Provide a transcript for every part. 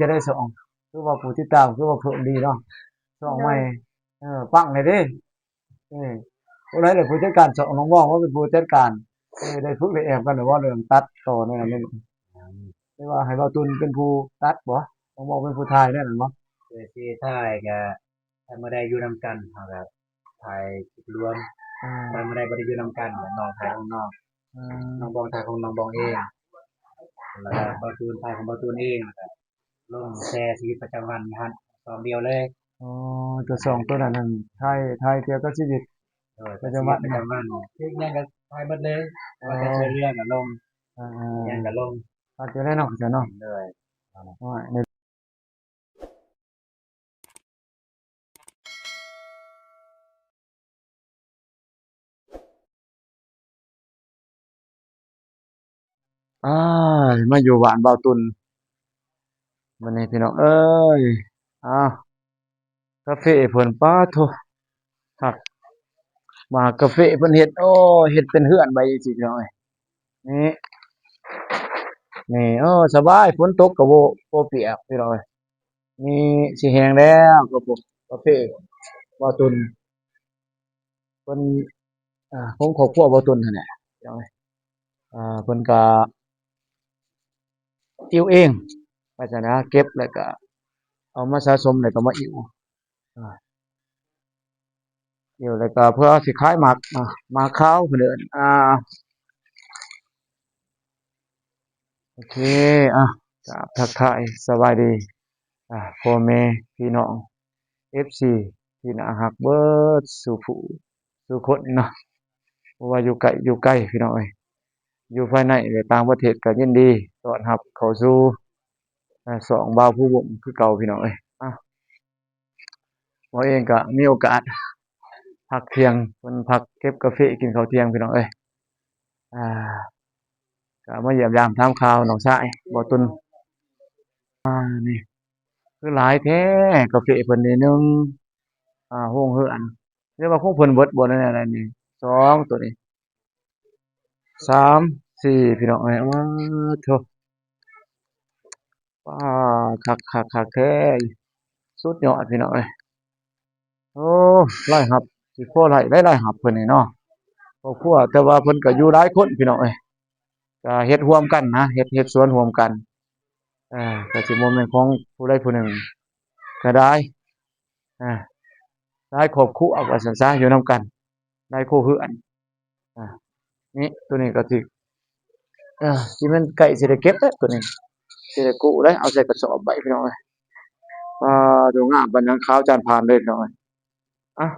จะได้ส่งคือว่าผู้ติดตามคือว่าเพิ่มดีเนาะส่งใหม่ปังเลยเด้ผู้ใดได้ผู้จัดการส่งน้องบอกว่าเป็นผู้จัดการได้ฝึกได้แอบกันหรือว่าเรื่องตัดต่อเนี่ยนี่ไม่ว่าให้เบาตุนเป็นผู้ตัดบ่น้องบอกเป็นผู้ถ่ายแน่นอนบ่ คือที่ถ่ายก็ถ้าบ่ได้อยู่นำกันเฮาก็ถ่ายคลิปรวมอ่ถ้าาบ่ได้บ่ได้อยู่นำกันก็น้องถ่ายของน้องอ่น้องาบองถ่ายของน้องบองเองแล้วก็บ่าวตูนถ่ายของบ่าวตูนเองแล้วก็ลงแชร์ชีวิตประจำวันนี่ฮั่นตอนเดียวเลยอ๋อตัวสองตัวนั้นนั่นถ่ายเกี่ยวกับชีวิตโดยประชีวิตประจำวันเนาะจำวันคือหยังก็ถ่ายเบิดเลยอ๋อว่าจะช่วยเรื่องก็ลงอ่าหยังก็ลงถ่ายเจอได้เนาะจ้ะเนาะเลยว่าในอ้ายมาอยู่บ้านเบาตุนมื้อนี้พี่น้องเอ้ยอ้าวกาแฟเพิ่นป๊าโถคักมากาแฟเพิ่นเฮ็ดโอ้เฮ็ดเป็นเรือนไว้สิพี่น้องเอ้ยนี่นี่สบายฝนตกก็บ่เปียกพี่น้องเอ้ยนี่สิแห้งแล้วก็พวกกาแฟเบาตุนเพิ่นของครอบครัวเบาตุนนั่นแหละพี่น้องเอ้ยเพิ่นก็อิ่วเองว่าจั่นนะเก็บแล้วก็เอามาสะสมแล้วก็มาอิ่วอาอิ่วแล้วก็เพื่อสิขายหมากหมากขาวเพิ่นเอิ้นโอเคอ่ากราบทักทายสบายดีพ่อแม่พี่น้อง FC ที่น่ารักเบิดซุผู้ซุคนเนาะบ่ว่าอยู่ไกลอยู่ใกล้พี่น้องเอ้ยอยู่ภายในหรือต่างประเทศก็ยินดีต้อนรับเข้าสู่สองบ่าวผู้วงคือเก่าพี่น้องเอ้ยบ่เองก็มีโอกาสพักเที่ยงเพิ่นพักเก็บกาแฟกินข้าวเที่ยงพี่น้องเอ้ยอ่าก็มาเยี่ยมยามถามข่าวน้องชายบ่ตุนนี่คือหลายแท้กาแฟเพิ่นนี่หนึ่งโรงเรือนเรียกว่าของเพิ่นเบิดบ่แน่ๆนี่สองตัวนี้สามสี่พี่น้องเอ้ยโธ่ว้าคักๆๆแท้สุดยอดพี่น้องเอ้ยโอ้รายรับสิพอได้รายรับเพิ่นนี่เนาะครอบครัวแต่ว่าเพิ่นก็อยู่หลายคนพี่น้องเอ้ยก็เฮ็ดร่วมกันนะเฮ็ดสวนร่วมกันก็สิบ่แม่นของผู้ใดผู้หนึ่งก็ได้อาหลายครอบครัวว่าซั่นซะอยู่นำกันหลายครัวเรือนอานี่ตัวนี้ก็สิสิแม่นใกล้สิได้เก็บแล้วตัวนี้สิได้กู้แล้วเอาใส่กระสอบไว้พี่น้องเอ้ยดูงามปานหยังขาวจานพานเลยพี่น้องเอ้ยอะ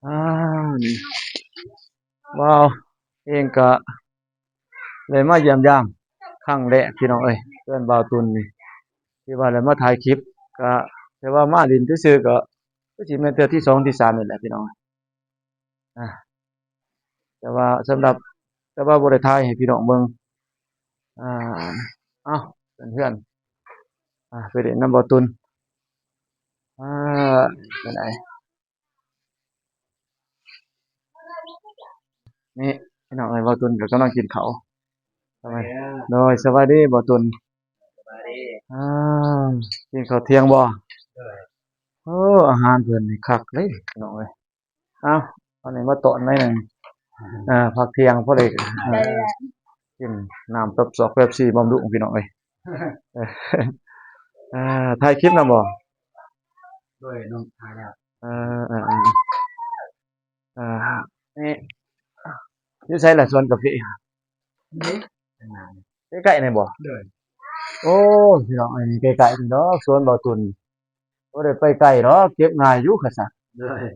อานี่ว้าวเองก็เลยมาเยี่ยมยามครั้งแรกพี่น้องเอ้ยเพื่อนบ่าวตุลนี่ที่ว่าได้มาถ่ายคลิปก็แต่ว่ามาเล่นซื่อๆก็คือสิแม่นเทื่อที่2ที่3นี่แหละพี่น้องอาแต่ว่าสำหรับแต่ว่าบ่ได้ถ่ายให้พี่น้องเบิ่งอ่าอ้าวเพื่อนๆไปเล่นนำบ่าวตุลอาไปไหนนี่พี่น้องเอ้ยบ่าวตุลก็กำลังกินข้าวทำไมโดยสวัสดีบ่าวตุลสบายดีอากินข้าวเที่ยงบ่เลยอาหารเพิ่นนี่คักเลยพี่น้องเอ้ยอ้าวอันนี้มาตอนหน่อยหนึ่งพักเที่ยงพอดีกินน้ำต๊อกๆเป๊ปซี่บำรุงพี่น้องเอ้ยเออถ่ายคลิปนำบ่ด้วยน้องถ่ายแล้วเออๆนี่อยู่ไสล่ะสวนกาแฟนี่ตั้งนานใกล้ๆนี่บ่เลยโอ้พี่น้องเอ้ยนี่ใกล้ๆนี่ดอกสวนบ่าวตุลบ่ได้ไปไกลดอกเก็บง่ายอยู่ว่าซั่นเลย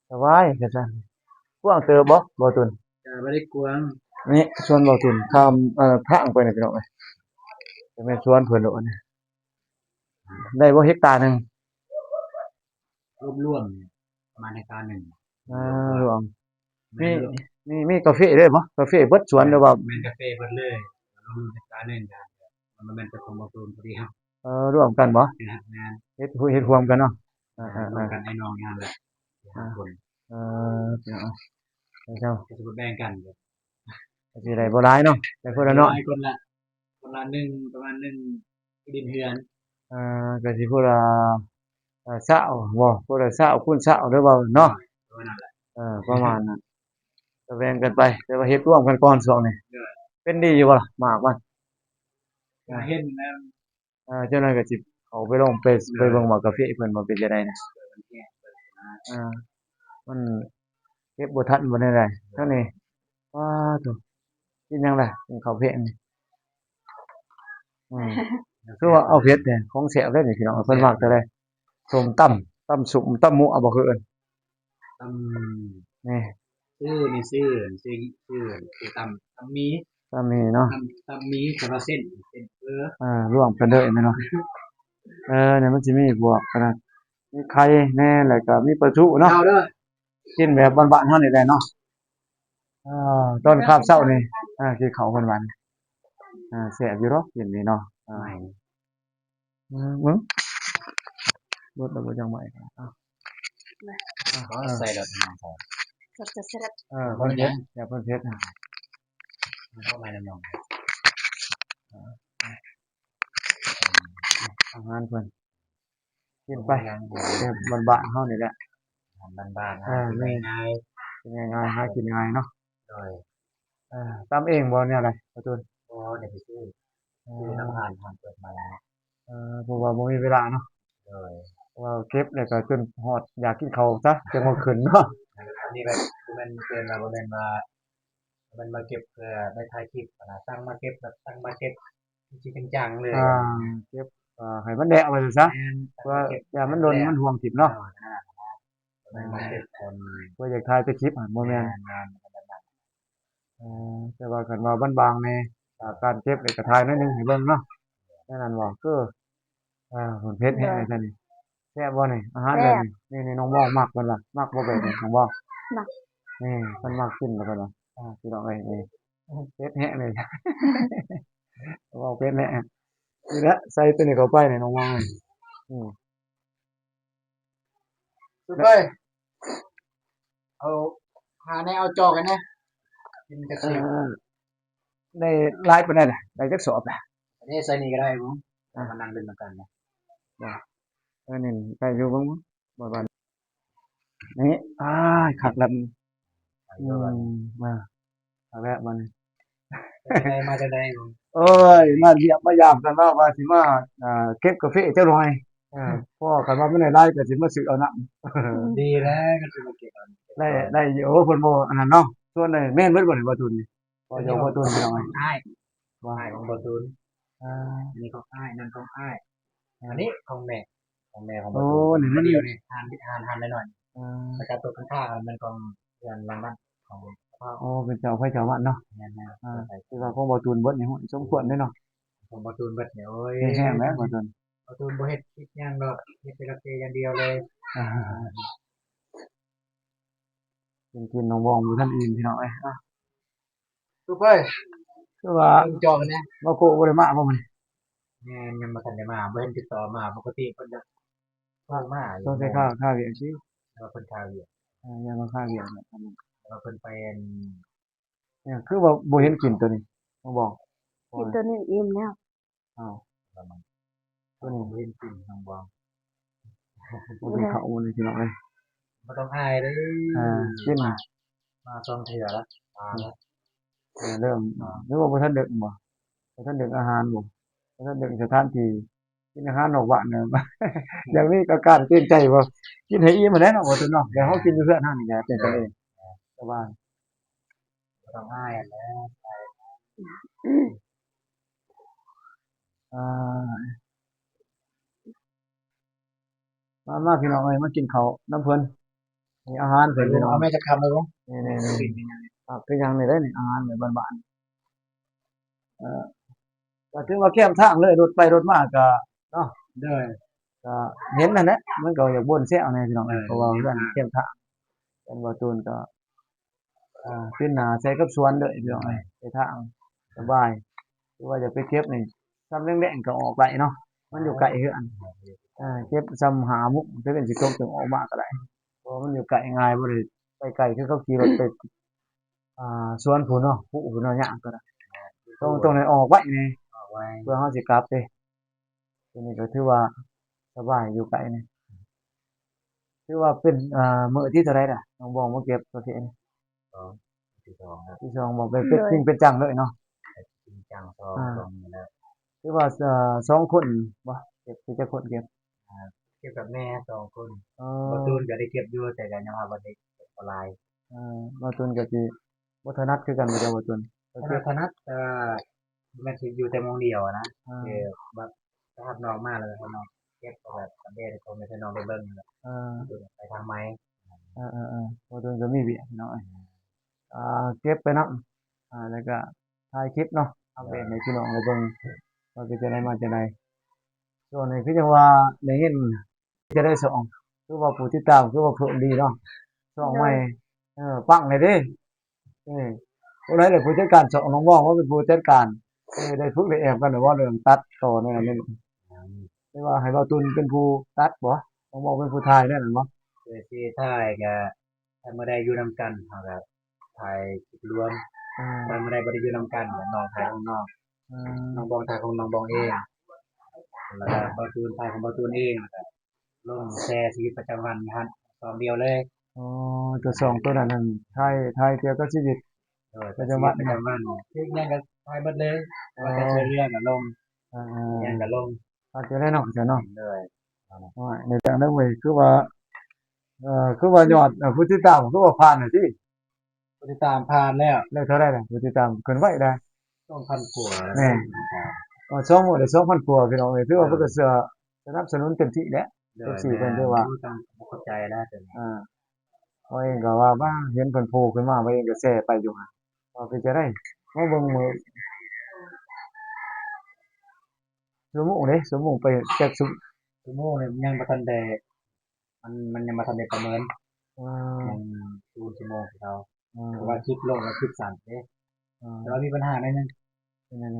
สบายว่าซั่นกว้างเติบบ่บ่าวตุลก็บ่ได้กวางนี่สวนบ่าวตุลข้ามทางไปนี่พี่น้องเอ้ยจะแม่นสวนเพิ่นโดดนี่ได้บ่เฮกตาร์หนึ่งรวมๆประมาณในการหนึ่งรวม แม่มีนรวมมีกาแฟด้วยบ่กาแฟเบิดสวนหรือว่าแม่นกาแฟเบิดเลยรวมในการหนึ่งกันมันบ่แม่นแต่ของบ่ตูนพอดีครับร่วมกันบ่นะแม่นเฮ็ดร่วมกันเนาะอารวมกันให้น้องงานแหละๆ5คนเอเนาะเจ้าก็สิแบ่งกันก็สิได้บ่หลายเนาะได้คนละน้อยหลายคนละคนละหนึ่งประมาณ1 ที่ดินเฮือน ก็สิพูดว่าเช้าบ่พูดว่าเช้าคูณเช้าเด้อเว้าเนาะตัวนั้นแหละ ประมาณนั้นก็แบ่งกันไปแต่ว่าเฮ็ดร่วมกันก่อนช่วงนี้ เด้อ เป็นดีอยู่บ่ล่ะหมากมัน เห็นแล้ว เจ้าหน่อยก็สิเข้าไปลองไปเบิ่งหมากกาแฟเพิ่นว่าเป็นจังไดน่ะมันแก่อ่ามันเก็บบ่ทันบ่ได้ใดเท่านี้ว้าโธ่กินหยังล่ะกินข้าวเพลนี่อืมคือว่าเอาเผ็ดเนี่ยของแซ่บเด้อนี่พี่น้องเพิ่นมักแต่ใดส้มตำสุกตำหมูเอาบ่คือเอิ้นตนี่ ำชื่อตำมี ตำนี่เนาะตำมีแต่ว่าเส้นรวมกันเด้อแม่นเนาะเนี่ยมันสิมีพวกอันนั้นมีไข่แหน่แล้วก็มีปลาทูเนาะ เอาเด้อ กินแบบบ้านๆเฮานี่แหละเนาะตอนคาบเช้านี่กินข้าวหวานๆแซ่บอยู่ดอกกินนี่เนาะมึงรสแล้วบ่จังไหวขอใส่ดอกน้ำใส่ เพิ่นเฮ็ดอย่าเพิ่นเฮ็ดเข้ามาน้ำนอง อาหารเพิ่นกินไปแบบบ้านๆเฮานี่แหละบ้านๆง่าย กินง่ายๆหากินง่ายเนาะๆโดย ตำเองบ่แนวใดการ์ตูนเดี๋ยวไปซื้อน้ำผ่านเปิดมาแล้วเพราะว่าบ่มีเวลาเนาะโดยเพราะว่าเก็บแล้วก็จนฮอดอยากกินข้าวซะจังบ่ขึ้นเนาะ อันนี้แบบมันเกินมาบ่แม่นว่ามันมาเก็บเพื่อได้ถ่ายคลิปนะตั้งมาเก็บแบบตั้งมาเก็บจริงๆจังๆเลย เก็บให้มันแดะเอาไว้ซะเพราะว่าอย่ามันโดนมันห่วงคลิปเนาะมันมาเก็บคน เพื่ออยากถ่ายแต่คลิปบ่แม่นแต่ว่าคันว่าบางๆแน่การเก็บนี่ก็ถ่ายหน่อยหนึงให้เบิ่งเนาะแค่นั้นบ่คือผลเพชรแท้ซั่นนี่แซ่บบ่นี่อาหารแบบนี้นี่น้องบ่มักเพิ่นล่ะมักบ่แบบนี้น้องบ่มักนี่เพิ่นมักกินแล้วเพิ่นว่าพี่น้องเอ้ยนี่เพชรแท้เลย เว้าเพชรแท้นี่แหละใส่ตัวนี้เข้าไปนี่น้องบ่สุดเลยเอาหาในเอาจอกกันนะกินกระเทียม ได้หลายปานใดล่ะได้จักสอบล่ะ อันนี้ใส่นี่ก็ได้ผมมานั่งเล่นกันนะ นี่ได้อยู่เบิ่งบ่ว่านี่คักแล้วมาเอาแล้วมัน มาจะได้ผม เอ้ยมาเยี่ยมมายามกันว่าว่าสิมาเก็บกาแฟเจ้าหน่อยเพราะคันว่ามันได้หลายก็สิมาซื้อเอาน้ำ ดีแล้วก็จะมาเก็บ ได้อยู่โอ้เพิ่นบ่อันนั้นเนาะส่วนได้แม่นเบิดบ่นี่บ่ตุนนี่บ่เจ้าบ่ตุนพี่น้อง อ้ายของบอตูนอันนี้ของอ้ายนั่นของอ้ายอันนี้ของแม่ของบอตูนนี่มันเดียวนี่ทานได้หน่อยแต่การตัวข้างๆมันของเรือนหลังบ้านของพ่อ เป็นเจ้าไผเจ้ามันเนาะ แม่น คือว่าของบ่ตุนเบิดนี่สมควรเด้เนาะ ของบอตูนเบิดเนี่ยโอ้ย แห้งแล้วบ่ตุน บอตูนบ่เฮ็ดคิดหยังดอกเฮ็ดแต่กาแฟอย่างเดียวเลย กินน้องวองอยู่ท่านอื่นพี่น้องเอ้ยทุกเอ้ย คือว่า จอกันนะ บ่โกบ่ได้มาบ่มื้อนี้ แม่นยังบ่ทันได้มาบ่เห็นติดต่อมาปกติเพิ่นจะว่างมาอยู่ ต้องใช้ค่าเวียกสิ เพิ่นข่าวอยู่ อย่ามาค่าเวียกเนี่ย เพิ่นเป็น เนี่ยคือว่าบ่เห็นกินตัวนี้ต้องบอก กินตัวนี้อิ่มแล้ว ตัวนี้เห็นกินทางบ่ บ่กินข้าวมื้อนี้พี่น้องเอ้ย บ่ต้องอายเด้อ กิน มา2เทื่อแล้วแล้ว เริ่มนึกว่าบ่ทันดึกบ่ทันดึกอาหารบ่ทันดึกสถานที่กินอาหารนอกบ้านเนี่ย อย่างนี้ก็การเกรงใจบ่กินให้อิ่มมาแล้วเนาะบ่ตุนเนาะเดี๋ยวเฮากินอยู่เพื่อนเฮานี่แหละเป็นกันเองสบาย บ่ต้องอายแล้ว มาพี่น้องเอ้ยมากินข้าวน้ำเพิ่นนี่อาหารเพิ่นพี่น้อง เอาแม่จะคำเลยบ่ นี่คือหยังนี่เด้อนี่อาหารแบบบ้านๆก็ถือว่าแคมทางเลยรถไปรถมาก็เนาะ เด้อ ก็เห็นนั่นแหละมันก็อยากบ่นแซวแน่พี่น้องเอ้ยเพราะว่าเรื่องแคมทางเป็นบ่ตูนก็เป็นหน้าใส่กับสวนเด้อพี่น้องเอ้ยไปทางสบายหรือว่าจะไปเก็บนี่ซ้ำแดงๆก็ออกได้เนาะมันอยู่ไกลเฮือนเก็บซ้ำหามุกถ้าเป็นสิตกถึงออกมาก็ได้เพราะมันอยู่ไกลง่ายบ่ได้ไปไกลคือเขาขี่รถไปสวนพู้นเนาะผู้พู้นเนาะยากก็ได้ต้องได้ออกไว้นี่ เอาไว้ เพื่อเฮาสิกลับเด้ ตัวนี้ก็ถือว่าสบายอยู่ไกลนี่ถือว่าเป็นมื้อที่เท่าไรล่ะน้องบองมาเก็บประเภทนี้ สองที่สองครับ ที่สองบอกเป็นจริงเป็นจังเลยเนาะ จริงจังสองสองแล้ว ถือว่าสองคนบ่เก็บที่จะคนเก็บ เก็บกับแม่สองคน เอ บ่ อ ตูนก็ได้เก็บอยู่แต่ก็ยังว่าบ่ได้เก็บออนไลน์ บ่ตุนก็สิบ่ถนัดคือกันบ่เจ้าบ่ตุนก็ ถ้า คือ ถนัดมันสิอยู่แต่หมองเดียวนะ อ่า คือแบบถ้ารับน้องมาเลยให้น้องเก็บเอาแบบประเภทคนให้น้องได้เบิ่งแบบ เออ ไปทางไม้ บ่ตุนก็มีเวียกเนาะเก็บไปนำแล้วก็ถ่ายคลิปเนาะอัปเดตให้พี่น้องได้เบิ่งว่าเป็นจังไดมาจังไดส่วนนี้คือจังว่าได้เห็นจะได้สองคือว่าผู้ติดตามคือว่าเพิ่มดีเนาะสองใหม่ปังเลยเด้ผู้ใดได้ผู้จัดการสองน้องมองว่าเป็นผู้จัดการได้ฝึกได้แอบกันว่าเรื่องตัดต่อเนี่ยนี่ไม่ว่าให้เว้าตุนเป็นผู้ตัดบ่น้องมองเป็นผู้ถ่ายนั่นบ่ คือที่ถ่ายก็ถ้าบ่ได้อยู่นำกันเฮาก็ถ่ายคลิปรวมถ้าบ่ได้อยู่นำกันก็น้องถ่ายของน้องน้องบองถ่ายของน้องบองเองแล้วก็บ่ตูนถ่ายของบ่ตูนเองแล้วก็ลงแชร์ชีวิตประจำวันนี่ฮะตอนเดียวเลย อ๋อตัวสองตัวนั้นนั่นถ่ายเกี่ยวกับชีวิต ประจำวันคือยังก็ถ่ายเบิดเลยว่าจะช่วยเรื่องก็ลง อ่า ยังก็ลง อาจจะได้เนาะจ้ะเนาะ เลย ว่าในทางนั้นเว้ยคือว่ายอดผู้ติดตามคือว่าผ่านน่ะสิ ผู้ติดตามผ่านแล้ว ได้เท่าไหร่ล่ะผู้ติดตามขึ้นไว้ได้ 2,000กว่า แน่2หมดได้2,000กว่าพี่น้องเอ้ยถือว่าเพิ่นก็สนับสนุนเต็มที่แล้ว ต้องเข้าใจแล้วแต่ เขาเองก็ว่าบ้าเห็นเพิ่นโผล่ขึ้นมาว่าเองก็แซ่ไปอยู่หั่นว่าคือจะได้มาเบิ่งมื้อชั่วโมงเด้ชั่วโมงไปจักชั่วโมงเนี่ยยังบ่ทันได้มันยังบ่ทันได้ประเมิน อ่า ยังชั่วโมงที่เรา อ่า เพราะว่าคลิปลงแล้วคลิปสั้นเด้แต่ว่ามีปัญหาหน่อยนึง นั่น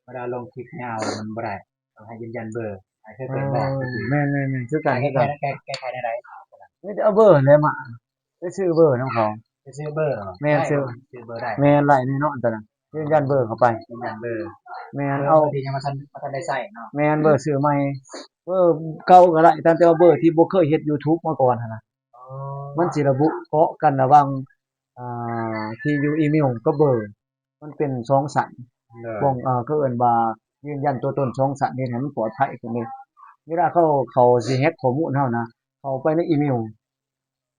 เวลาลงคลิปยาวมันบ่ได้ต้องให้ยืนยันเบอร์ให้เพิ่น ๆ บอก แม่นๆๆคือกัน แก้ คือ ไข กัน แก้ไขได้ได นี่จะเอาเบอร์เลยมาไปซื้อเบอร์นำเขา จะซื้อเบอร์ แม่นซื้อ ซื้อเบอร์ได้ แม่นไล่แน่นอนตัวนั้นยืนยันเบอร์เข้าไป ยืนยันเบอร์ แม่น เอา เอา ที่ยังบ่ทันได้ใช้เนาะ แม่นเบอร์ซื้อใหม่เบอร์เก่าก็ได้แต่ว่าเบอร์ที่บ่เคยเฮ็ด YouTube มาก่อนหั่นน่ะมันสิระบุเกาะกันระหว่างที่อยู่อีเมลกับเบอร์มันเป็น2ชั้น ป้องเขาเอิ้นว่ายืนยันตัวตนสองสัตว์นี่ให้มันปลอดภัยขึ้นนี่เวลาเขาสิแฮ็กข้อมูลเฮานะเข้าไปในอีเมล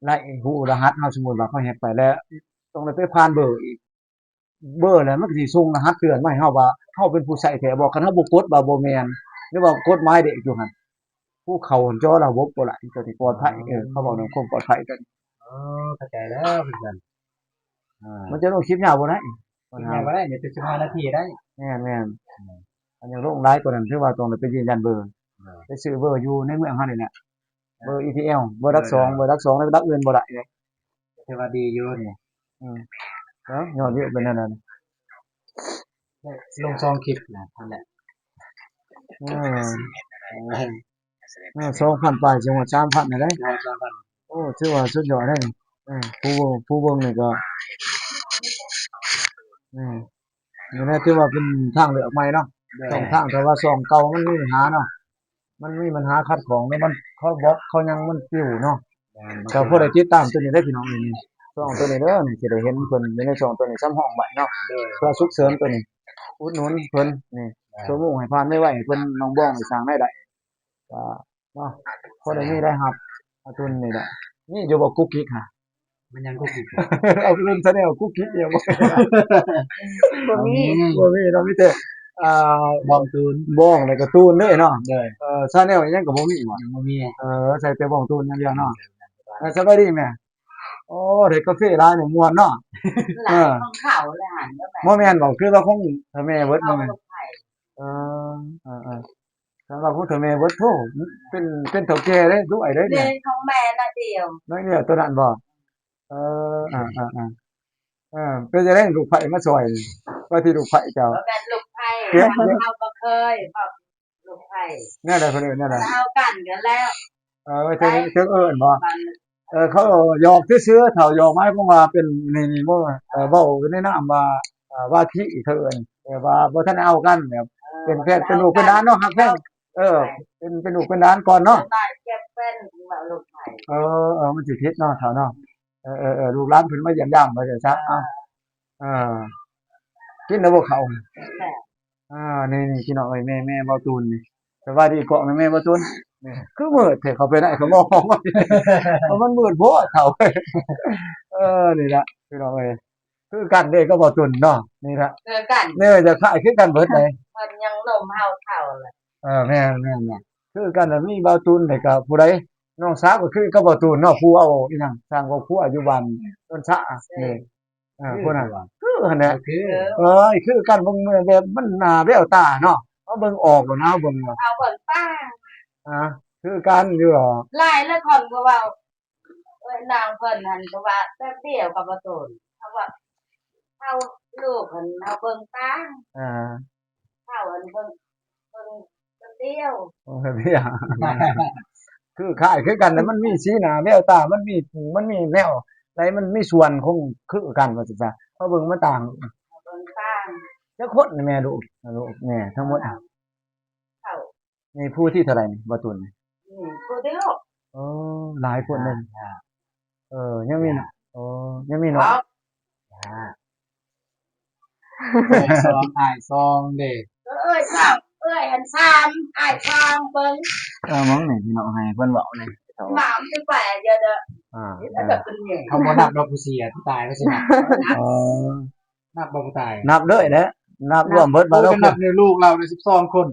ไล่ฮู้รหัสเฮาสมมุติว่าเขาแฮ็กไปแล้วต้องได้ไปผ่านเบอร์อีกเบอร์แล้วมันก็สิส่งรหัสเตือนมาให้เฮาว่าเฮาเป็นผู้ใช้แท้บ่คันเฮาบ่กดว่าบ่แม่นหรือว่ากฎหมายเด็กอยู่หั่นผู้เข้าจอระบบบ่ล่ะตัวนี้ปลอดภัยเขาบอกเรื่องความปลอดภัยกัน อ๋อเข้าใจแล้วเพิ่นมันจะลงคลิปยาวบ่ได้ปัญ กิน หา ยาบ่ได้เดี๋ยวจะ15นาทีได้ แม่นอันยังลงหลายตัวนั้นคือว่าต้องได้ไปยืนยันเบอร์ไปซื้อเบอร์อยู่ในเมืองเฮานี่แหละเบอร์ ETL เบอร์ดัก2แล้วดักอื่นบ่ได้เลย ถือว่าดีอยู่นี่ ยอดเยอะเป็นนั่นน่ะ ลง2คลิปนะนั่นแหละ 2,000ปลายจังหวัด3,000น่ะได้ โอ้ถือว่าสุดยอดได้ผู้เบิ่งนี่ก็นี่แหละถือว่าเป็นทางเลือกใหม่เนาะช่องทางแต่ว่าช่องเก่ามันมีปัญหาเนาะมันมีปัญหาขัดข้องแล้วมันเขาบล็อกเขายังมันปลิวเนาะก็ผู้ใดติดตามตัวนี้ได้พี่น้องนี่ช่องตัวนี้เด้อนี่สิได้เห็นเพิ่นอยู่ในช่องตัวนี้ซ้ำห้องไว้เนาะเพื่อฉุกเฉินตัวนี้อุดหนุนเพิ่นนี่ชั่วโมงให้ผ่านไม่ไหวเพิ่นน้องบ้องนี่สร้างได้ก็เนาะผู้ใดมีได้รับทุนนี่แหละนี่อยู่บ่กุ๊กกิ๊กค่ะ มันยังก็ผิด เอาเรื่องแสดงกุ๊กกิ๊กเดียวบ่ บ่มี เรามีแต่บองตูน บ้องแล้วก็ตูนเด้อเนาะ เลย ชาแนลอีหยังก็บ่มีบ่ ยังบ่มี ใส่แต่บ้องตูนอย่างเดียวเนาะสบายดีแม่โอ้ได้กาแฟร้านนี่ม่วนเนาะ หลายของเขาเลยหันก็แบบ บ่แม่นบ่คือว่าของถ้าแม่เบิดบ่ เอา แม่น ลูกไผ่ เออสำหรับของถ้าแม่เบิดโธ่เป็นเฒ่าแก่เด้ด้วยเด้ เรี เนี่ย ยนของแม่น่ะเดียว น้อยเนี่ยตัวนั้นบ่เออเป็นจังได๋ลูกไผมาซอยว่าที่ลูกไผเจ้า บ่แม่นลูกไผ่ เดี๋ยว เอาบ่เคยบอกลูกไผ่ แน่ใดเพิ่นเอิ้นแน่ใด เอากันกันแล้ว ถึงเอิ้นบ่ บัน เขาหยอกซื่อๆเฒ่าหยอกหมายความว่าเป็นนี่บ่เว้าในนามว่าว่าที่เพิ่นแต่ว่าบ่ทันเอากันแบบ เป็นแพทย์เป็นลูกเป็นหลานเนาะฮักแพงเป็นลูกเป็นหลานก่อนเนาะ ตายเก็บเป็นแบบลูกไผ่ มันสิผิดเนาะเฒ่าเนาะลูกหลานเพิ่นมาเยี่ยมยามว่าจังซะเออกินแล้วบ่เข้า แต่ นี่พี่น้องเอ้ยแม่เบาตูนนี่สวัสดีเกาะแม่เบาตูนนี่คือมืดแท้เขาไปได้เขามองว่ามันมืดโพดเขานี่ล่ะพี่น้องเอ้ยคือกันเด้ก็เบาตูนเนาะนี่ล่ะ เจอกัน เนี่ยจะคล้ายคือกันเบิดเลย มันยังนมเฮาเท่าเลย แม่นคือกันน่ะมีเบาตูนแล้วก็ผู้ใดน้องสาวก็คือกับเบาตูนเนาะผู้เอาอีหยังสร้างครอบครัวอยู่บ้านต้นสะนี่ผู้นั้นคือหั่นแหละ คือ คือกันเบิ่งแบบมันหน้าแววตาเนาะเอาเบิ่งออกแล้วนะเบิ่งว่า เอาเบิ่งป้า คือกันอยู่หรอ หลายแล้วคนก็เว้านางเพิ่นหั่นก็ว่าแป๊บเดียวกับประตูเอาว่าเอาลูกเพิ่นเอาเบิ่งป้า อ่า เอาอันเบิ่งแป๊บเดียว พี่คือคล้ายคือกันแต่มันมีสีหน้าแววตามันมีแนวอะไรมันมีส่วนของคือกันว่าซั่นซะเพราะเบิ่งมันต่าง เอาเบิ่งป้า จักคนนี่แม่ลูกแม่ทั้งหมด เข้า นี่ผู้ที่เท่าไหร่นี่บ่ตุน ผู้เดียว หลายคนเลยยังมียังมีน้อง ซองอ้ายซองเด้ ครับอัน3อ้ายทางเบิ่ง มั้งนี่พี่น้องให้เพิ่นเว้านี่ หมามันไปเยอะเด้อ อ่า นี่แบบเป็นใหญ่ เขาบ่นับดอกผู้เสียที่ตายไม่ใช่นับนับบ่ผู้ตาย นับเด้อเด้อนับรวมเบิด บ่ บ่แล้ว นับในลูกเราใน12คน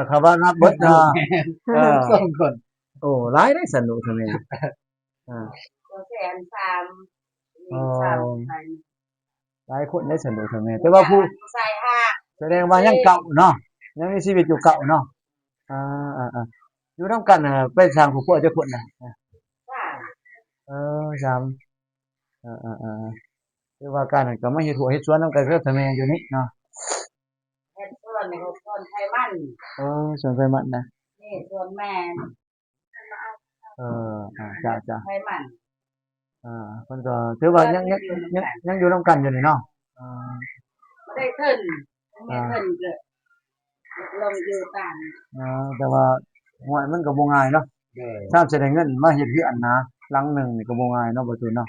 เขาว่านับเบิดเนาะ 12คน โอ้หลายได้สนุกทำไม ตัวแสน3 หลายคนได้สนุกทำไมแต่ว่าผู้ ใส่ห้า แสดงว่ายังเก่าเนาะยังมีชีวิตอยู่เก่าเนาะอยู่นำกันไปสร้างครอบครัวจักคนน่ะ สาม คือว่าการก็มาเฮ็ดหัวเฮ็ดสวนนำกันคือทำไมอยู่นี่เนาะ เฮ็ดส่วนไทยมัน สวนไฟมันนะ นี่ส่วนแม่ จ้ะ ไทยมัน เพิ่นก็ถือว่ายังอยู่นำกันอยู่นี่เนาะ บ่ได้ขึ้นไม่ขึ้นเกิดลงอยู่กัน แต่ว่าหวยมันก็บ่ง่ายเนาะ เด้อ ถ้าสิได้เงินมาเฮ็ดเรือนนะหลังหนึงนี่ก็บ่ง่ายเนาะบ่ตูนเนาะ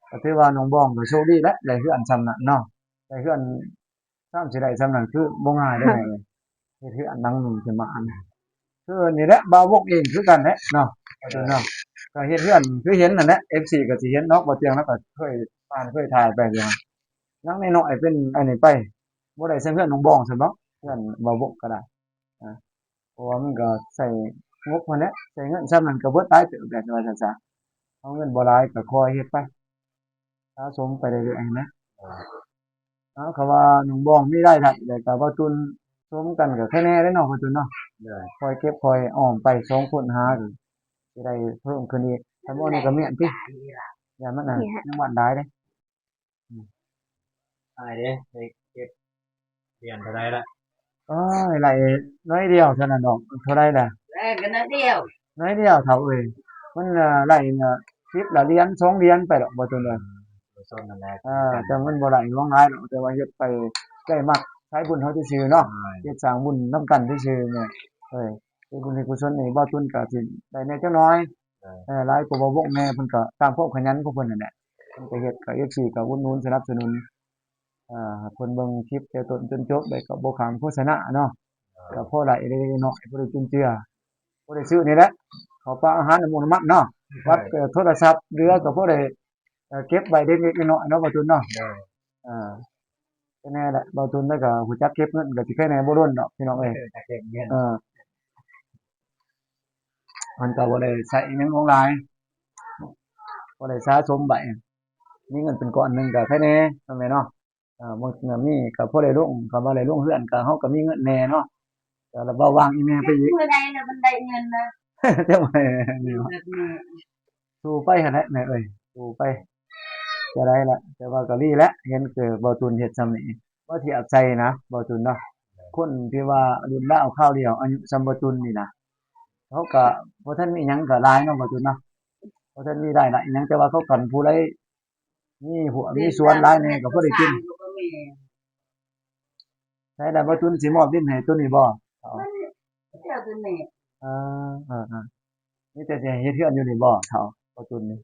ก็ถือว่าน้องบ้องก็โชคดีแล้วได้เรือนซำนั้นเนาะได้เรือนถ้าสิได้ซำนั้นคือบ่ง่ายได้แม่เฮ็ดเรือนหลังหนึงขึ้นมาอันคือนี่แหละบ่าววกเองคือกันแหละเนาะบ่ตูนเนาะก็เฮ็ดเรือนคือเห็นนั่นแหละ FC ก็สิเห็นเนาะบ่เตียงแล้วก็เคยถ่ายไปอยู่ยังน้อยๆเป็นอันนี้ไปบ่ได้ใช้เรือนน้องบ้องซั่นเนาะเรือนบ่าววกก็ได้เพราะว่ามันก็ใช้งบมันแหละใช้เงินซ้ำนั้นก็เบิดหลายเติบแบบว่าซั่นซะเอาเงินบ่หลายก็คอยเฮ็ดไปสะสมไปเรื่อยๆนะเขาว่าน้องบ้องมีรายได้แล้วก็บ่ทุนรวมกันก็แค่แน่เด้เนาะบ่ทุนเนาะคอยเก็บคอยออมไป2คนหาก็สิได้เพิ่มขึ้นอีกถ้าบ่นี่ก็เมียนติอย่ามันน่ะยังบ่ได้เด้ อ้ายเด้ไปเก็บเรียนเท่าใดละ ไหลน้อยเดียวเท่านั้นดอกเท่าใดล่ะ กันนะเดียว น้อยเดียวเท่าเอ้ยมันไหล10ละเหรียญ2เหรียญไปดอกบ่ทุนเอ้ย โซนนั่นแหละ แต่มันบ่ได้หลวงหลายดอกแต่ว่าเฮ็ดไปใกล้มักใช้บุญเฮาซื่อๆเนาะเฮ็ดสร้างบุญนำกันซื่อๆเนี่ยเฮ็ดบุญให้กุศลนี่บ่ทุนก็สิได้แหน่จักหน่อยหลายกว่าบ่วกแม่เพิ่นก็ตามความขยันของเพิ่นนั่นแหละเพิ่นก็เฮ็ดก็ FC ก็อุดหนุนสนับสนุนเพิ่นเบิ่งคลิปแต่ต้นจนจบได้ก็บ่ข้ามโฆษณาเนาะก็พอได้เล็กๆน้อยๆบ่ได้จุนเจือบ่ได้ซื้อนี่แหละข้าวปลาอาหารน้ำมันต์น้ำมันเนาะวัดโทรศัพท์เรือก็บ่ได้เก็บไว้เล็กๆน้อยๆเนาะบ่ทุนเนาะ แน่แหละเบาทุนแล้วก็หูจักเก็บเงินก็สิแค่แน่บ่ล้นดอกพี่น้องเอ้ย เก็บเงิน มันก็บ่ได้ใช้อิหยังหลงหลายบ่ได้สะสมไว้มีเงินเป็นก้อนหนึงก็แค่แน่ทำไมเนาะบางทีก็มีก็พอได้ลงก็บ่ได้ลงเรือนก็เฮาก็มีเงินแน่เนาะก็แล้วบ่วางอีแม่ไปอีก เมื่อใดน่ะมันได้เงินนะ จังไว้นี่ แบบนี้ สู้ไปหั่นแหละแม่เอ้ยสู้ไปจะได้ละแต่ว่าก็ดีแล้วเห็นคือเบาทุนเฮ็ดซำนี้บ่เทียบใส่นะเบาทุนเนาะคนที่ว่ารุ่นราวคราวเดียวอายุซำเบาทุนนี่นะเขาก็บ่ทันมีหยังก็หลายเนาะเบาทุนเนาะบ่ทันมีได้หลายหยังแต่ว่าเขากันผู้ใดมีหัวมีสวนหลายแหน่ก็พอได้กิน ใช้ได้บ่ตุนสิมอบดินให้ตัวนี้บ่เอา มันเจ้าตัวนี้ เอนี่แต่สิให้เฮ็ดเฮือนอยู่นี่บ่เฒ่าบ่ตุนนี่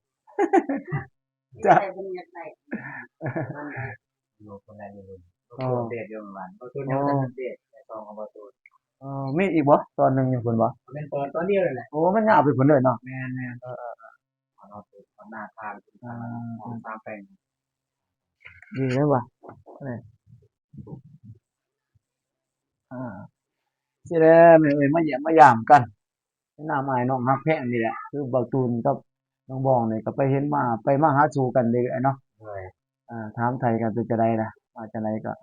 จ้ะ ได้เป็นอยากได้มันได้ อยู่คนใดอยู่คนตัวเด็ดอยู่ประมาณประตูยังจะเด็ดในซองของประตู มีอีกบ่ตอนหนึงอยู่พุ่นบ่ เป็นตอนเดียวเลยแหละ โอ้มันยาวไปพุ่นเลยเนาะ แม่นเอาตัวหน้าทางตามแปลง ดีเลยว่ะนี่อ่าสิได้แม่เอ้ยมาเยี่ยมมายามกันหน้าไม้น้องฮักแพงนี่แหละคือเบาตูนกับน้องบองนี่ก็ไปเห็นมาไปมาหาสู่กันเรื่อยๆเนาะ เลย ถามไทยกันเป็นจังไดล่ะมาจังไดก็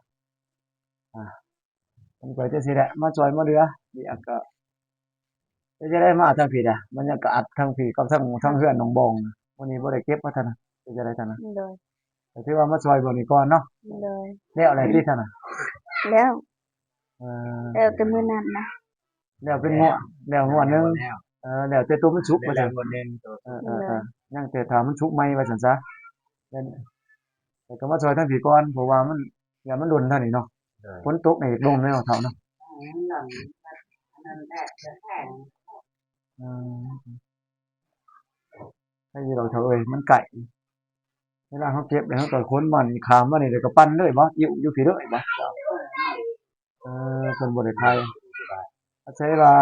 อ่าเพิ่นก็จังซี่แหละมาช่วยมาเหลือเรียกก็จะได้มาทางผิดอ่ะบรรยากาศทางผิดกับทางเฮือนน้องบองวันนี้บ่ได้เก็บว่าซั่นน่ะเป็นจังไดซั่นน่ะ โดย ก็ถือว่ามาช่วยเบิ่งนี่ก่อนเนาะ โดย แล้วอะไรที่ซั่นน่ะ แล้ว เออ แล้วแต่มื้อนั้นนะ แล้วเป็นงัวแล้วงัวหนึงแล้วแต่ตัวมันสุกว่า แล้ ซั่ วน คนนึงตัว ยังแต่ถ้ามันสุกใหม่ว่าซั่นซะแล้วแต่ก็มาช่วยทางผิดก่อนเพราะว่ามันอย่ามันหล่นเท่านี้เนาะ เลย ฝนตกนี่ลงแล้วเท่าเนาะ หล่นนั่นแหละจะแข็ง อืมให้เราเถอะเอ้ยมันไก่เวลาเขาเก็บแล้วเขาก็ค้นมันขามมานี่เดี๋ยวก็ปั้นเลยบ่อยู่พี่เลยบ่เพิ่นบ่ได้ขายใช้ว่า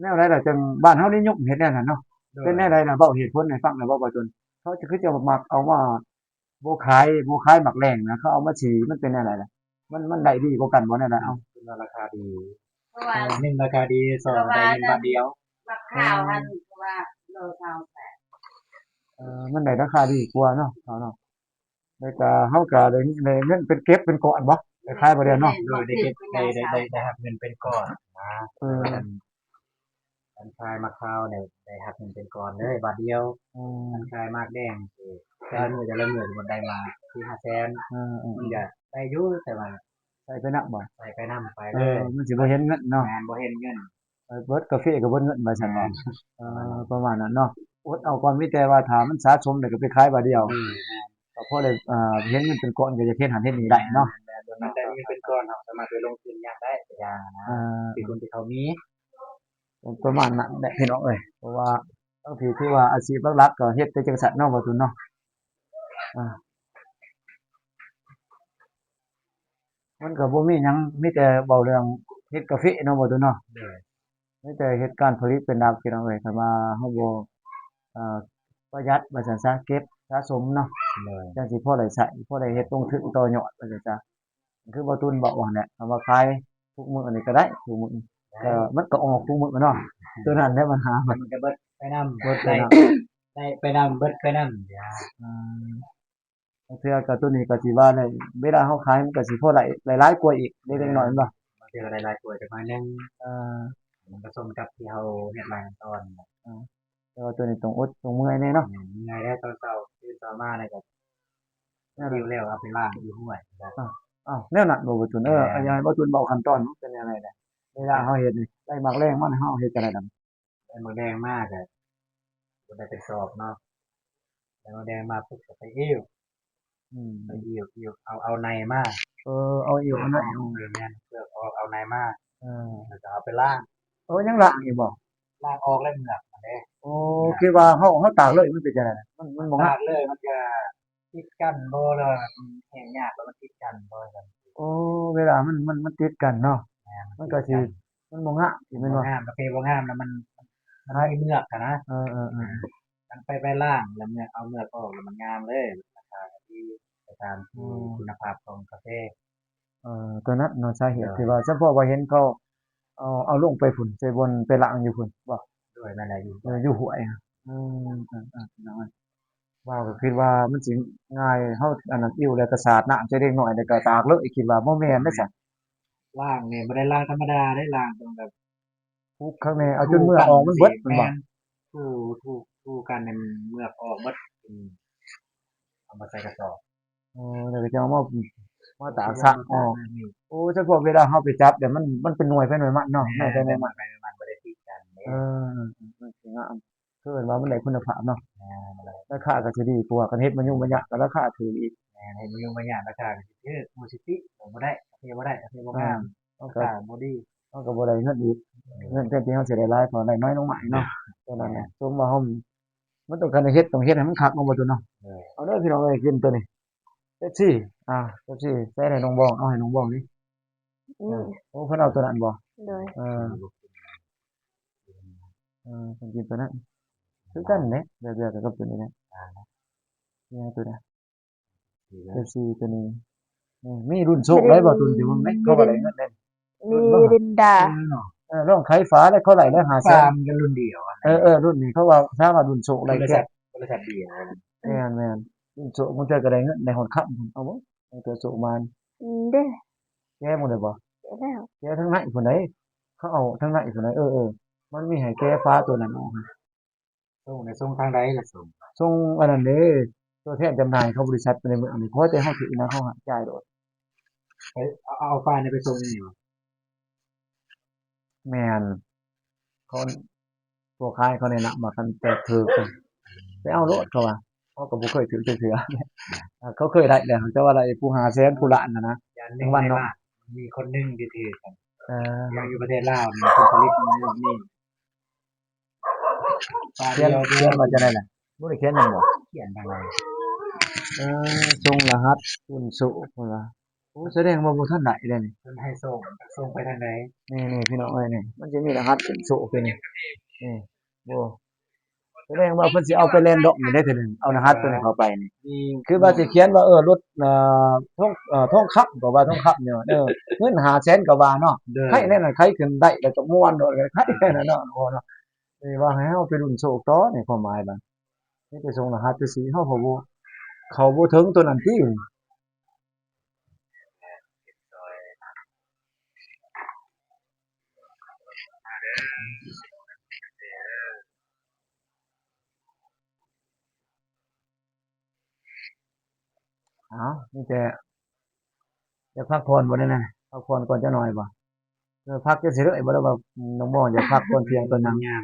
แนวใดล่ะจังบ้านเฮานิยมเฮ็ดแนวนั้นเนาะเป็นแนวใดล่ะเว้าเหตุผลให้ฟังหน่อยบ่จนเขาจะคือจะมักเอามาบ่ขายหมักแรงนะเขาเอามาฉีมันเป็นแนวใดล่ะมันได้ดีกว่ากันบ่แนวใดเอา ราคาดี เพราะว่า หนึ่งราคาดีสองได้เงินบาทเดียว บักข้าวหันเพราะว่าโลเท่าแปด มันได้ราคาดีกว่าเนาะเอาเนาะแล้วก็เฮาก็ได้เงินเป็นเก็บเป็นก้อนบ่คล้ายๆบ่ได้เนาะ โดยได้เก็บได้หักเงินเป็นก้อนนะการขายมะพร้าวเนี่ยได้หักเงินเป็นก้อนเลยบาทเดียวการขายมากแดงแต่ละมือมันได้มาที่500,000มันจะได้อยู่แต่ว่า ใส่ไปนักบ่ ใส่ไปนำไปเลย มันสิบ่เห็นเงินเนาะ งานบ่เห็นเงิน เบิดกาแฟก็เบิดเงินว่าซั่นว่าประมาณนั้นเนาะอดเอาก่อนมีแต่ว่าถ้ามันสะสมได้ก็ไปขายบาทเดียวก็พอได้เห็นเงินเป็นก้อนก็จะเฮ็ดหันเฮ็ดนี่ได้เนาะ มันได้เงินเป็นก้อนเราสามารถไปลงทุนอย่างได้อย่างนะที่คนที่เขามี ประมาณนั้นแหละพี่น้องเอ้ยเพราะว่าบางทีที่ว่าอาชีพหลักๆก็เฮ็ดแต่จังซั่นเนาะบ่ทุนเนาะมันก็บ่มีหยังมีแต่เว้าเรื่องเฮ็ดกาแฟเนาะบ่ทุนเนาะ มีแต่เฮ็ดการผลิตเป็นหลักพี่น้องเอ้ยถ้าว่าเฮาบ่เอ่อประหยัดว่าซั่นซะเก็บสะสมเนาะ เลย จังสิพอได้ใช้พอได้เฮ็ดลงทุนต่อยอดว่าซั่นซะคือบ่ตุนบอกว่าแหละคำว่าขายทุกมื้อนี่ก็ได้ทุกมื้อก็มันก็ออกทุกมื้อเนาะตัวนั้นแหละปัญหามัน มันก็เบิดไปนำ เบิดไปนำ ได้ไปนำเบิดไปนำอย่า อ่บางเทื่อก็ตัวนี้ก็สิว่าได้เวลาเฮาขายมันก็สิพอได้หลายๆกว่าอีกเล็กๆน้อยๆแม่นบ่ บางทีหลายๆตัวจะมานึง เอ่อ มันผสมกับที่เฮาเฮ็ดรายตอน แต่ว่าตัวนี้ต้องอดต้องเมื่อยแน่เนาะ ง่ายได้ตอนเช้าตื่นเช้ามาเนี่ยก็ดิวแล้วเอาไปล้างอยู่ห้วย อ้าวแนวนั้นบ่ตุนอันยายบ่ตุนเว้าขั้นตอนมันเป็นจังได๋เวลาเฮาเฮ็ดนี่ได้มักแรงมันเฮาเฮ็ดจังได๋ล่ะ ได้มือแดงมากเลยบ่ได้ไปสอบเนาะได้มือแดงมาปุ๊บก็ไปอิ่ว ไปอิ่วเอาในมา เอาอยู่อันนั้น แม่นเพื่อเอาในมา เออ แล้วก็เอาไปล้าง ยังล้างอีกบ่ ล้างออกแล้วเหงือกมันเด้ โอ้คิดว่าเฮาตากเลยมันเป็นจังได๋มันบ่ ลา งัก กเลยมันจะติดกันบ่แล้วแห้งยากแล้วมันติดกันบ่กัน โอ้เวลามันติดกันเนาะมันก็สิมันบ่งักสิ มั แม่ น น บ่ บ่ งามกาแฟบ่งามแล้วมันไม่เมือกอะนะ เออมันไปล้างแล้วเมือกเอาเมือกออกแล้วมันงามเลยราคาที่ไปตามคุณภาพของกาแฟ ตัวนั้นเนาะสาเหตุที่ว่าเฉพาะว่าเห็นเขาเอาลงไปพุ่นไปบนไปล้างอยู่พุ่นบ่ ด้วยนั่นแหละอยู่ อยู่ห้วยน้อยว่าก็คิดว่ามันสิง่ายเฮาอันนั้นอิ่วแล้วก็สาดน้ำใส่เด็กน้อยแล้วก็ตากเลยคิดว่าบ่แม่นเด้อจ้ะ ล้างเนี่ยบ่ได้ล้างธรรมดาได้ล้างตรงแบบ ทุกข้างในเอาจนเมื่อออกมันเบิดมันบ่ ทูกันในเมือกออกหมดเอามาใส่กระสอบ แล้วก็จะเอามาตากซักออกโอ้เฉพาะเวลาเฮาไปจับเดี๋ยวมันเป็นหน่วยไปหน่วยมันเนาะหน่วยไปหน่วยมัน มันบ่ได้ติดกันเด้ มันสิงามคือว่ามันได้คุณภาพเนาะราคาก็สิดีกว่ากันเฮ็ดมันยุ่งมันยากก็ราคาถูกอีก ให้มันอยู่มาอย่างราคาก็สิคือมูสิติบ่ได้กาแฟบ่ได้กาแฟบ่งาม เอาก็ ค่าบ่ดี เอาก็บ่ได้เงินอีกเงินแทนที่เฮาสิได้หลายพอได้น้อยลงมาอีกเนาะเท่านั้นแหละสมว่าเฮามันต้องการเฮ็ดให้มันคักเนาะบ่ตุนเนาะเอาเด้อพี่น้องเอ้ยกินตัวนี้เป๊ปซี่เป๊ปซี่ใส่ให้น้องบองเอาให้น้องบองดิ นี่ โอ้เพิ่นเอาตัวนั้นบ่ โดย เออเพิ่นกินตัวนั้นคือกันแหละแบบเดียวกันกับตัวนี้แหละเนี่ยตัวนี้เป๊ปซี่ตัวนี้นี่มีรุ่นโชคได้บ่ตุนสิมึงไหมเขาว่าได้เงินได้ มีรินดา ร้องไขฟ้าได้เขาได้แล้ว5แส ฟาน ร์มกันรุ่นเดียวอะ รุ่นนี้เขาว่าสามารถรุ่นโชค บ ได้ ริ แค่ ษัทบริษัทเดียว แม่นรุ่นโชคมันจะก็ได้เงินได้ฮอดค่ำเอาบ่ตั้งแต่โชคมา เด้ แก้หมดเลยบ่ แล้ว แก้ทั้งในพุ่นใดเขาเอาทั้งในพุ่นใดมันมีให้แก้ฟ้าตัวนั้นออก ส่งทางใดล่ะส่ง ส่งอันนั้นเด้ตัวแทนจำหน่ายเขาบริษัทในเมืองอันนี้เพราะแต่เฮาถือนะเขาหาจ่ายโดด ไปเอาไฟล์นี่ไปส่งนี่บ่ แม่นเขาตัวขายเขาแนะนำมาคันแต่ถือไปเอาโลดเขาว่าเขาก็บ่เคยถือจักเทื่อ เขาเคยได้แล้วแต่ว่าได้ผู้หาแสนผู้ล้านน่ะนะ อย่างหนึงในบ้านมีคนหนึงที่ถือกัน เออ อย่างอยู่ประเทศลาวมีคนผลิตในโลกนี้ปลา เขี เดี ยน ยว เขียนว่าจะได้แหละบ่ได้เขียนหยังบ่ เขียนทางไหน ส่งรหัสคุณสุพุ่นว่าโอ้แสดงว่าบ่ทันได้เด้นี่ เพิ่นให้ส่งไปทางไหน นี่พี่น้องเอ้ยนี่มันจะมีรหัสคุณสุเป็นนี่บ่แสดงว่าเพิ่นสิเอาไปแลนดอกนี่ได้เทื่อหนึงเอารหัสตัวนี้เข้าไปนี่ มี คือว่าสิเขียนว่ารถทองคำก็ว่าทองคำเนี่ยเงิน500,000ก็ว่าเนาะ เด้อ ใครแน่น่ะใครขึ้นได้แล้วก็ม่วนโดดใครแน่น่ะเนาะโอ้เนาะนี่ว่าให้เฮาไปรุ่นโชคต่อนี่ความหมายบัดนี่ไปส่งรหัสไปสิเฮาก็บ่เข้าบ่ถึงตัวนั้นติมีแต่อยากพักผ่อนบ่ได้นะพักผ่อนก่อนจักหน่อยบ่พักจักสิเด้อบ่ได้ว่าน้องบ่อยากพักก่อนเที่ยงก่อนหยัง งาน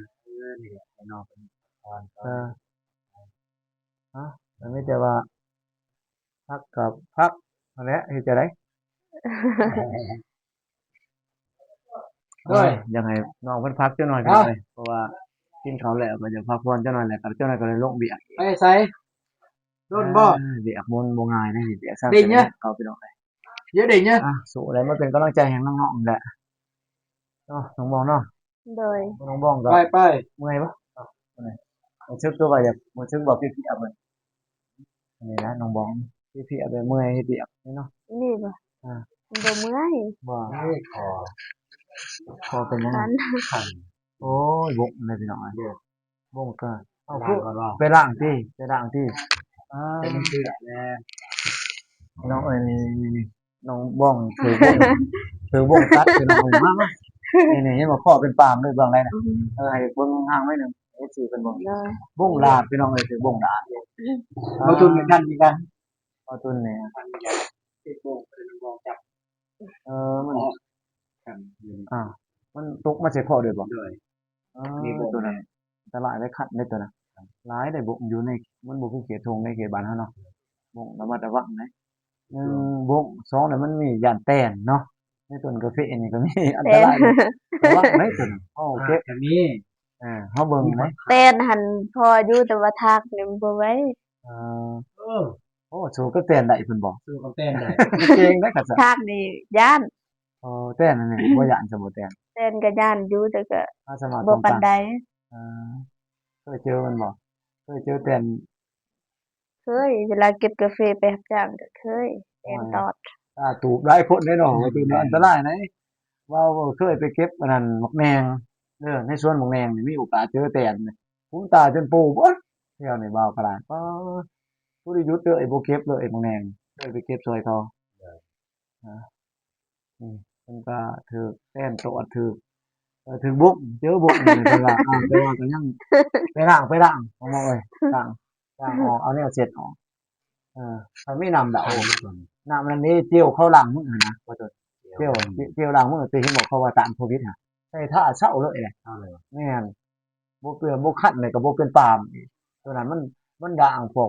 นี่แหละไปนอกเป็นตอน เออมันมีแต่ว่าพักกับพักนั่นแหละเฮ็ดจั่งใด ยังไงน้องเพิ่นพักจักหน่อยก็ได้เพราะว่ากินข้าวแล้วก็อยากพักผ่อนจักหน่อยแหละก็จักหน่อยก็เลยลงเบียก ไปใส่รุ่นบ่ เบียกมันบ่ง่ายนะเบียกซั่น ดิ่งเนี่ย เข้าไปดอกเลย เยอะดิ่งเนี่ย สู้แล้วมาเป็นกำลังใจให้น้องๆแหละเนาะน้องบองเนาะ โดย น้องบองก็ ไป เมื่อยบ่มันชึกตัวว่าอยากมันชึกบอกพี่ๆเอาเบิ่งอันนี้นะน้องบองพี่ๆเอาไปเมื่อยเฮ็ดเบียกเนาะ นี่บ่บ่เมื่อย บ่ นี่ขอ เป็นยังไง คัน ขัน โอ้ยบกเลยพี่น้องเด้อบกก็เอา ล้า คื ง อ ก่อนว่า ไปล้างที่เป็นมันคือแบบแน่ น้องเอ้ยนี่น้องบ้องถือบ้องตัดคือน้องเอามานี่เห็นบ่ข้อเป็นปามเลยเบิ่งได้น่ะให้เบิ่งห่างไว้หนึง FC เพิ่นบ่ โดย บ้องลาดพี่น้องเอ้ยถือบ้องลาด เราทุนกันกันกัน เอาตุนนี่ ติดโบกเป็นโบกจับ มัน กัน มันตกมาใส่ข้อด้วยบ่ ด้วย มีบ่ตัวนั้นอันตรายไว้คัดได้ตัวนั้นหลายได้บ่อยู่ในมันบ่คือเขตทงในเขตบ้านเฮาเนาะบ่ระมัดระวังนะบ่2น่ะมันมีย่านแต้นเนาะในต้นกาแฟนี่ก็มีอันตรายระวังไหมตัวนั้นโอเค แบบนี้ เฮาเบิ่งไหม เต้นหันพออยู่แต่ว่าทากนี่บ่ไหว้ เอ่อ เออ โอ้สู้ก็แต้นได้เพิ่นบอก สู้กับเต้นได้ เก่งนะกะซะ ทากนี่ย่าน แต้นนั่นนี่บ่ย่านซะบ่แต้น เต้นก็ย่านอยู่แต่ก็ ถ้าสมาธิ บ่ปานใด เอ่อเคยเจอมันบ่เคยเจอแต้น เคยเวลาเก็บกาแฟไปรับจ้างก็เคยเต้นตอด ตูบหลายคนแน่เนาะว่าตัวนี้อันตรายนะว่าเคยไปเก็บอันนั้นมักแมงในสวนมักแมงนี่มีโอกาสเจอแต้นหูตาจนปูเบิดเที่ยวนี่บ่าวกระดาษผู้ที่หยุดเด้อไอ้บ่เก็บเลยไอ้มักแมงเลยไปเก็บซอยเขานี่เพิ่นก็ถูกแต้นตอดถูกถึงบุกเจอบุกนี่เพิ่นว่าแต่ว่าก็ยังไปล้างเอามาเอ้ยล้างออกเอาแนวเสร็จออกถ้ามีน้ำดา เอา ว มาก่อน น้ำอันนี้เจียวเข้าหลังมึงนะว่าตัวเจียวหลังมึงตีให้บอกเขาว่าตามโควิดฮะใช่ถ้าเศร้าเลยแหละ เอาเลย แม่นบ่เปลือกบ่คั้นเลยก็บ่เป็นปาล์มอีกตัวนั้นมันด่างพวก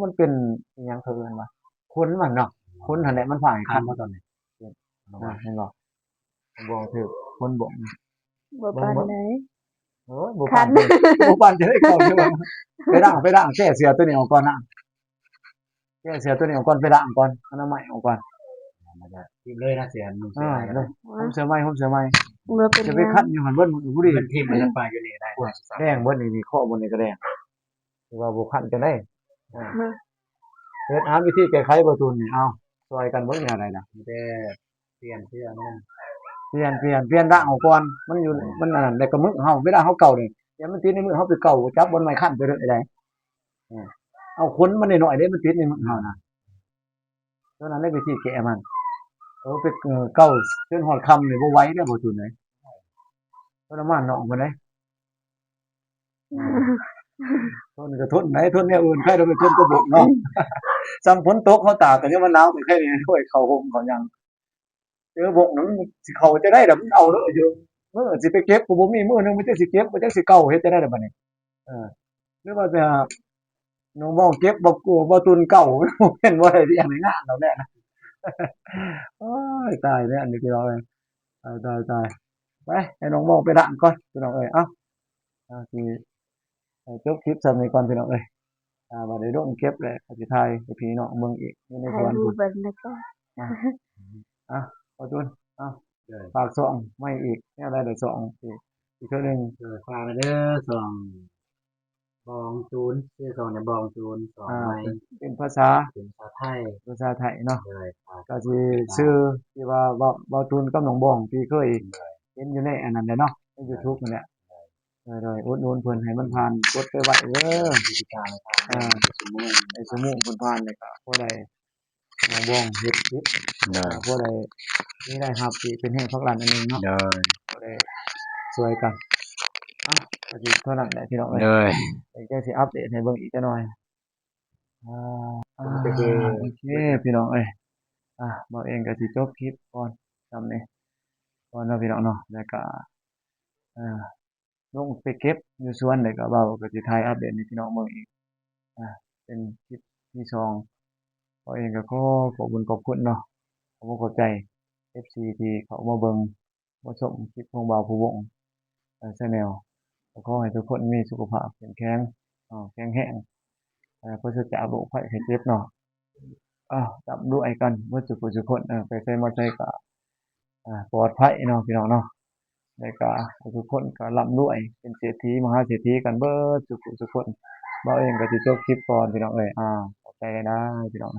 มันเป็นอิหยังคือกันว่าคนมันเนาะคนหั่นแหละมันผ่านคันมาตอนนี้เห็นบ่ บ่ถูกคนบ่ง บ่ปานใด โอ้ยบ่ คั ปาน น เด้บ่ปานจะได้เข้าใช่บ่ไปล้างแก้เสือตัวนี้ออกก่อนนะแก้เสือตัวนี้ออกก่อนไปล้างก่อนอนามัยออกก่อน ทีมเลยนะเสียนุ่มเสีย อ่า อะไร เด้อผมเสือใหม่ เมื่อเป็น จะไป งา คั น ดอยู่หั่นเบิ่นบ่ดี เป็นทีมมันจะไปอยู่นี่ได้ แดงเบิ่นนี่ข้อบนนี่ก็แดงคือว่าบ่คันจังได๋เฮ็ดหาวิธีแก้ไขบ่ตูนนี่เอาช่วยกันเบิ่งแนวใดล่ะ มันจะเปลี่ยนเสื้อนั่น เปลี่ยนด่างออกก่อนมันอยู่มันอันนั้นได้กับมือเฮาเวลาเฮาเก่านี่เดี๋ยวมันติดในมือเฮาไปเก่าจับบนไม้คั่นไปเรื่อยได้เอาขนมันน้อยๆเด้มันติดในมือเฮานะตัวนั้นได้วิธีแก้มันไปเก่าจนฮอดค่ำนี่บ่ไหวเด้อบ่ตูนเอ้ยทรมานน้องบ่ได้ทนก็ทนได้ทนแนวอื่นใครเราไปทนก็บ่เนาะซ้ำฝนตกเฮาตากก็ยังมันหนาวไปแค่นี้ช่วยเข้าห่มเขายังเจอบกนั้นสิเข้าจะได้ดอกมันเอาเด้ออยู่มื้อสิไปเก็บก็บ่มีมื้อนึงมันจักสิเก็บมันจักสิเก่าเฮ็ดจะได้ดอกบัดนี้หรือว่าจะน้องบ่เก็บบ่กลัวบ่ตุนเก่าเห็นบ่ได้ที่อย่างในงานเราแน่นะโอ้ยตายแล้วอันนี้พี่น้องเอ้ยตายไปให้น้องบ่ไปล้างก่อนพี่น้องเอ้ยเอ้าสิจบคลิปซ้ำนี้ก่อนพี่น้องเอ้ยบัดนี้ลงเก็บแล้วก็สิถ่ายให้พี่น้องเบิ่งอีกอยู่ในส ถ่าย วน รู พุ่ ป น เบิ่งแล้วก็ บ่ตุนฝากส่องไม่อีกแนวใดได้ส่องอีกเทื่อหนึง ฟังเด้อสองบองจูนชื่อสองเนี่ยบองจูนสองไม้ เป็นภาษา เป็นภาษาไทย ไทยเนาะ เลย ก็สิชื่อที่ว่าเว้าทุนกับน้องบ้องที่เคยเห็นอยู่ในอันนั้นแหละเนาะใน YouTube นั่นแหละเลยอุดหนุนเพิ่นให้มันผ่านกดไปไว้เด้อ กิจการนะครับ ไอ้สมุเพิ่นผ่านนี่ก็พอได้น้องบ้องเฮ็ดคลิปพอได้มีได้รับที่เป็นแห่งพักหลานอันหนึงเนาะ เลย พอได้ช่วยกันก็สิเท่านั้นแหละพี่น้องเอ้ย เลย เดี๋ยวจะสิอัปเดตให้เบิ่งอีกจักหน่อยโอเคพี่น้องเอ้ยบ่าวเองก็สิจบคลิปก่อนซ้ำนี้ก่อนเนาะพี่น้องเนาะแล้วก็ลงไปเก็บอยู่สวนแล้วก็เว้าก็สิถ่ายอัปเดตให้พี่น้องเบิ่งอีกเป็นคลิปที่สองบ่าวเองก็ขอขอบคุณขอบคุณเนาะขอบคุณขอบใจ FC ที่เข้ามาเบิ่งมาชมคลิปของบ่าวผู้วงchannel ก็ขอให้ทุกคนมีสุขภาพแข็งแรงแข็งแรงปราศจากโรคภัยไข้เจ็บเนาะจับด้วยกันเมื่อทุกคนไปใส่มาใส่ก็ปลอดภัยเนาะพี่น้องเนาะแล้วก็ทุกคนก็ร่ำรวยเป็นเศรษฐีมหาเศรษฐีกันเบิดทุกคนบ่าวเองก็สิจบคลิปก่อนพี่น้องเอ้ยขอบใจได้พี่น้อง